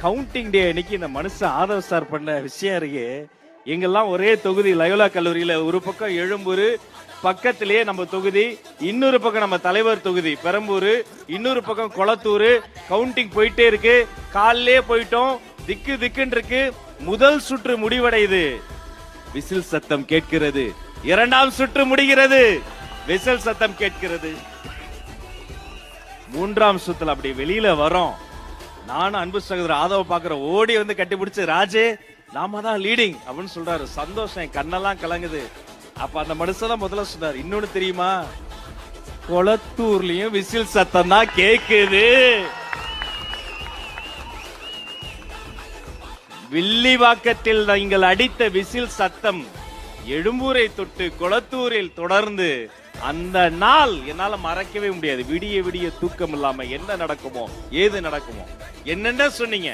Counting டே அன்னைக்கு இந்த மனுஷன் ஆதவ் சார் பண்ண விஷயம் இருக்கு. எங்கெல்லாம் ஒரே தொகுதி லயோலா கல்லூரியில ஒரு பக்கம் எழும்பூர் பக்கத்திலேயே நம்ம தொகுதி, இன்னொரு பக்கம் நம்ம தலைவர் தொகுதி பெரம்பூர், இன்னொரு பக்கம் கொளத்தூர். கவுண்டிங் போயிட்டே இருக்கு. காலையிலே போயிட்டோம். திக்கு திக்குன்னு இருக்கு. முதல் சுற்று முடிவடையுது. விசில் சத்தம் கேட்கிறது. இரண்டாம் சுற்று முடிகிறது. விசில் சத்தம் கேட்கிறது. மூன்றாம் சுத்துல அப்படி வெளியில வரோம். நானும் அன்பு சகோதரர் ஆதவ பாக்குற ஓடி வந்து கட்டி பிடிச்சு, ராஜே நாம தான் லீடிங் அப்படின்னு சொல்றாரு. சந்தோஷம், என் கண்ணெல்லாம் கலங்குது. அப்ப அந்த மனுஷன் தான் முதல்ல சொன்னார், இன்னொன்னு தெரியுமா, கொளத்தூர்லயும் விசில் சத்தம் தான் கேக்குது. வில்லிவாக்கத்தில் நீங்கள் அடித்த விசில் சத்தம் எழும்பூரை தொட்டு கொளத்தூரில் தொடர்ந்து அந்த நாள் என்னால மறக்கவே முடியாது. விடிய விடிய தூக்கம் இல்லாம என்ன நடக்குமோ ஏது நடக்குமோ என்னென்ன சொன்னீங்க.